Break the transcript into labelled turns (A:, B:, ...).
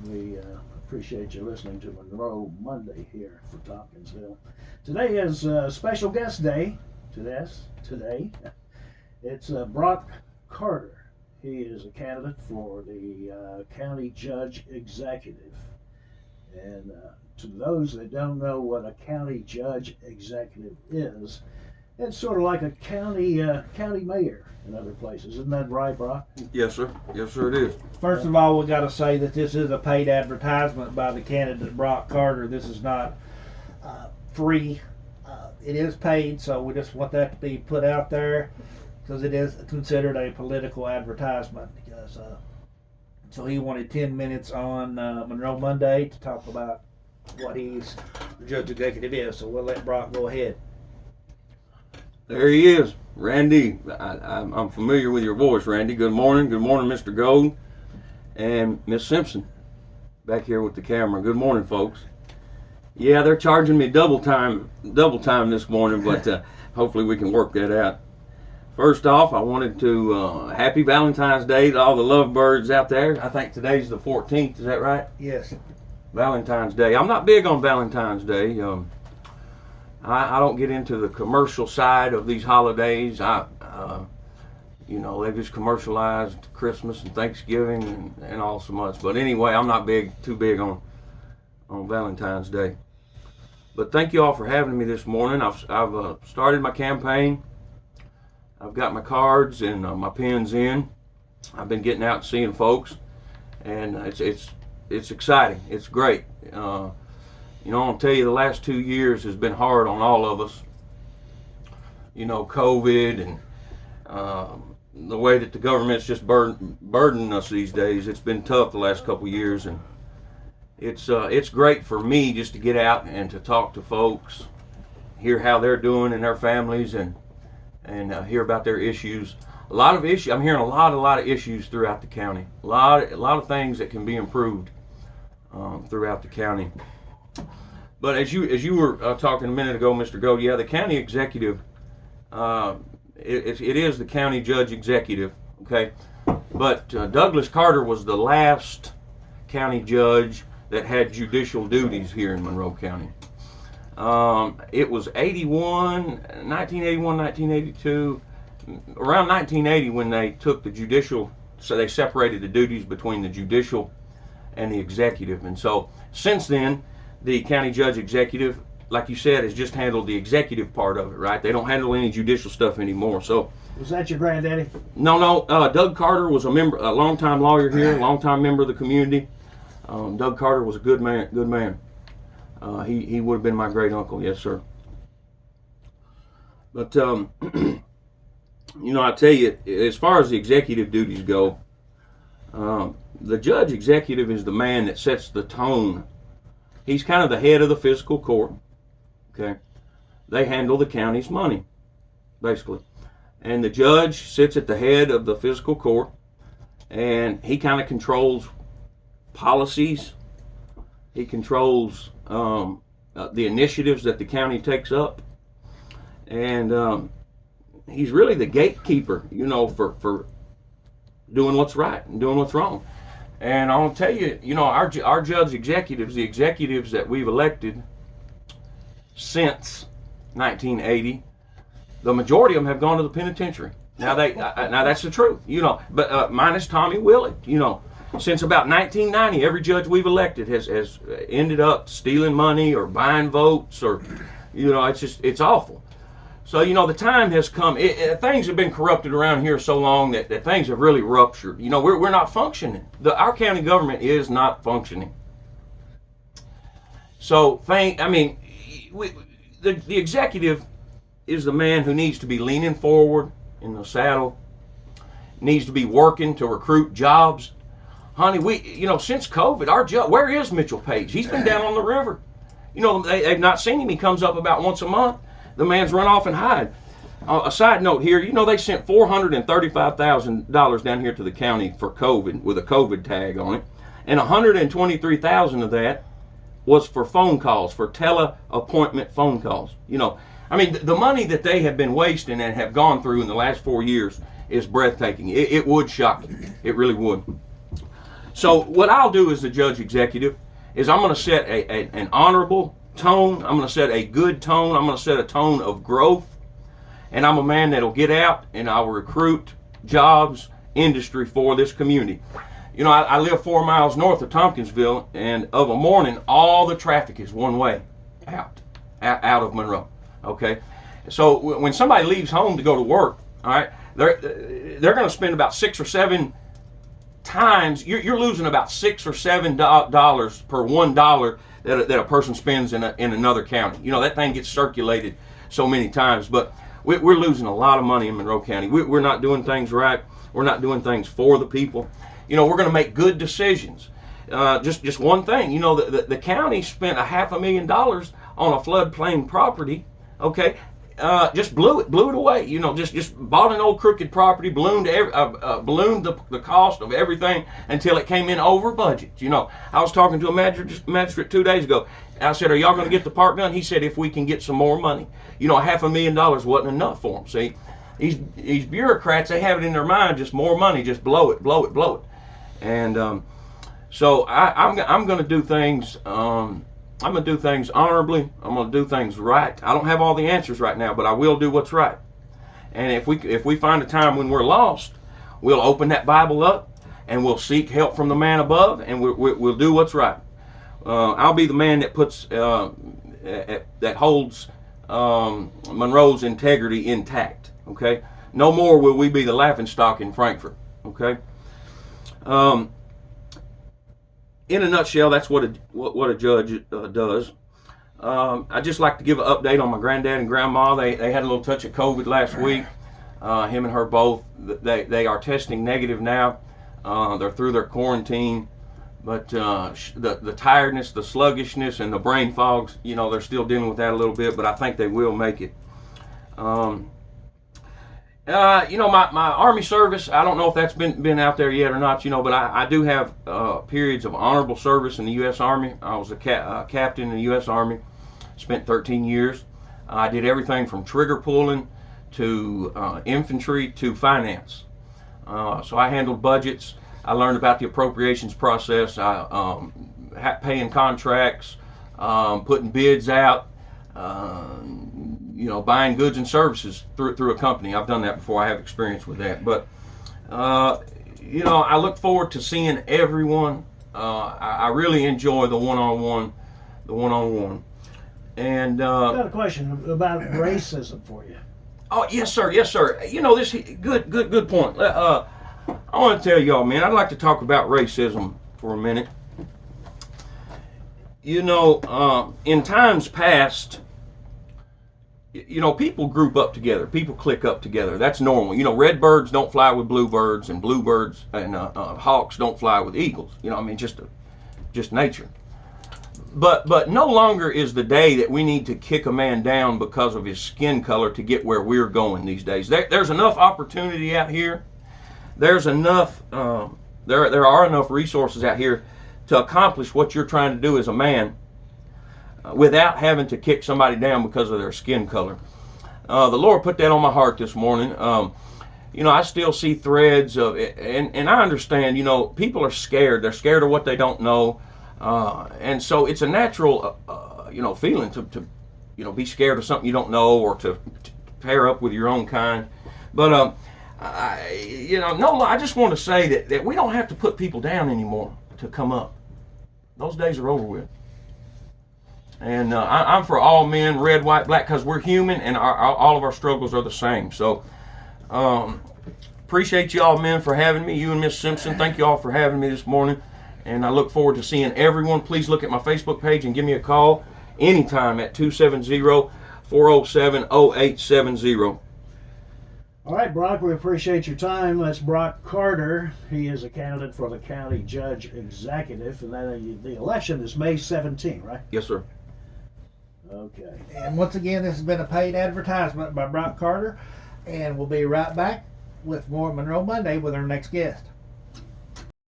A: We appreciate you listening to Monroe Monday here for Tompkinsville. Today is special guest day. Today, it's Brock Carter. He is a candidate for the county judge executive. And to those that don't know what a county judge executive is, it's sort of like a county mayor in other places. Isn't that right, Brock?
B: Yes, sir. Yes, sir, it is.
C: First of all, we got to say that this is a paid advertisement by the candidate Brock Carter. This is not free. It is paid, so we just want that to be put out there because it is considered a political advertisement. Because so he wanted 10 minutes on Monroe Monday to talk about what he's the judge executive is. So we'll let Brock go ahead.
B: There he is, Randy. I'm familiar with your voice, Randy. Good morning, Mr. Golden and Miss Simpson, back here with the camera. Good morning, folks. Yeah, they're charging me double time this morning, but hopefully we can work that out. First off, I wanted to happy Valentine's Day to all the lovebirds out there. I think today's the 14th. Is that right?
C: Yes.
B: Valentine's Day. I'm not big on Valentine's Day. I don't get into the commercial side of these holidays. They've just commercialized Christmas and Thanksgiving and all so much. But anyway, I'm not too big on Valentine's Day. But thank you all for having me this morning. I've started my campaign. I've got my cards and my pens in. I've been getting out and seeing folks, and it's exciting. It's great. I'll tell you, the last 2 years has been hard on all of us. COVID and the way that the government's just burdening us these days. It's been tough the last couple of years, and it's great for me just to get out and to talk to folks, hear how they're doing and their families, and hear about their issues. A lot of issues. I'm hearing a lot of issues throughout the county. A lot of things that can be improved throughout the county. But as you were talking a minute ago, Mr. Gold, yeah, the county executive, it is the county judge executive, okay? But Douglas Carter was the last county judge that had judicial duties here in Monroe County. It was 1981, 1982, around 1980 when they took the judicial, so they separated the duties between the judicial and the executive. And so since then, the county judge executive, like you said, has just handled the executive part of it, right? They don't handle any judicial stuff anymore. So,
A: was that your granddaddy?
B: No. Doug Carter was a longtime lawyer here, a longtime member of the community. Doug Carter was a good man. He would have been my great uncle, yes, sir. But I tell you, as far as the executive duties go, the judge executive is the man that sets the tone. He's kind of the head of the fiscal court. Okay, they handle the county's money, basically, and the judge sits at the head of the fiscal court, and he kind of controls policies. He controls the initiatives that the county takes up, and he's really the gatekeeper, for doing what's right and doing what's wrong. And I'll tell you, our judge executives, the executives that we've elected since 1980, the majority of them have gone to the penitentiary. Now that's the truth, but minus Tommy Willett, since about 1990, every judge we've elected has ended up stealing money or buying votes, or it's awful. So the time has come. Things have been corrupted around here so long that things have really ruptured. We're not functioning. Our county government is not functioning. So the executive is the man who needs to be leaning forward in the saddle, needs to be working to recruit jobs. Honey, since COVID, where is Mitchell Page? He's been down on the river. They've not seen him. He comes up about once a month. The man's run off and hide. A side note here, they sent $435,000 down here to the county for COVID with a COVID tag on it, and $123,000 of that was for phone calls, for tele-appointment phone calls. The money that they have been wasting and have gone through in the last 4 years is breathtaking. It would shock you. It really would. So what I'll do as the judge executive is I'm going to set an honorable tone. I'm going to set a good tone. I'm going to set a tone of growth. And I'm a man that'll get out and I'll recruit jobs, industry for this community. You know, I live 4 miles north of Tompkinsville, and of a morning, all the traffic is one way out of Monroe. Okay, so when somebody leaves home to go to work, all right, they're going to spend about 6 or 7 times. You're losing about $6 or $7 per $1 that a person spends in another county. You know, that thing gets circulated so many times, but we're losing a lot of money in Monroe County. We're not doing things right. We're not doing things for the people. You know, we're going to make good decisions. Just one thing, you know, the county spent $500,000 on a floodplain property. Okay, just blew it away. You know, just bought an old crooked property, ballooned the cost of everything until it came in over budget. You know, I was talking to a magistrate 2 days ago. I said, "Are y'all going to get the park done?" He said, "If we can get some more money." You know, $500,000 wasn't enough for them. See, these bureaucrats, they have it in their mind, just more money, just blow it. And so I'm going to do things. I'm going to do things honorably. I'm going to do things right. I don't have all the answers right now, but I will do what's right. And if we find a time when we're lost, we'll open that Bible up and we'll seek help from the man above, and we'll do what's right. I'll be the man that puts that holds Monroe's integrity intact. Okay. No more will we be the laughingstock in Frankfort. Okay. In a nutshell, that's what a judge does. I'd just like to give an update on my granddad and grandma. They had a little touch of COVID last week. Him and her both. They are testing negative now. They're through their quarantine, but the tiredness, the sluggishness, and the brain fogs, you know, they're still dealing with that a little bit. But I think they will make it. You know, my Army service, I don't know if that's been out there yet or not, you know, but I do have periods of honorable service in the U.S. Army. I was a captain in the U.S. Army, spent 13 years. I did everything from trigger pulling to infantry to finance. So I handled budgets. I learned about the appropriations process, paying contracts, putting bids out, you know, buying goods and services through a company. I've done that before. I have experience with that. But, you know, I look forward to seeing everyone. I really enjoy the one-on-one. And
A: I've got a question about racism for you.
B: Oh, yes, sir. You know, this good point. I want to tell y'all, man, I'd like to talk about racism for a minute. You know, in times past, you know, people group up together. People click up together. That's normal. You know, red birds don't fly with bluebirds, and bluebirds and hawks don't fly with eagles. You know, I mean, just nature. But no longer is the day that we need to kick a man down because of his skin color to get where we're going these days. There's enough opportunity out here. There's enough. There are enough resources out here to accomplish what you're trying to do as a man, without having to kick somebody down because of their skin color. The Lord put that on my heart this morning. You know, I still see threads of it, and I understand, you know, people are scared. They're scared of what they don't know. And so it's a natural, you know, feeling to, you know, be scared of something you don't know, or to pair up with your own kind. But, you know, no, I just want to say that we don't have to put people down anymore to come up. Those days are over with. And I'm for all men, red, white, black, because we're human, and all of our struggles are the same. So appreciate y'all, men, for having me. You and Miss Simpson, thank y'all for having me this morning. And I look forward to seeing everyone. Please look at my Facebook page and give me a call anytime at 270-407-0870.
A: All right, Brock, we appreciate your time. That's Brock Carter. He is a candidate for the county judge executive, and then the election is May 17, right?
B: Yes, sir.
A: Okay.
C: And once again, this has been a paid advertisement by Brock Carter, and we'll be right back with more Monroe Monday with our next guest.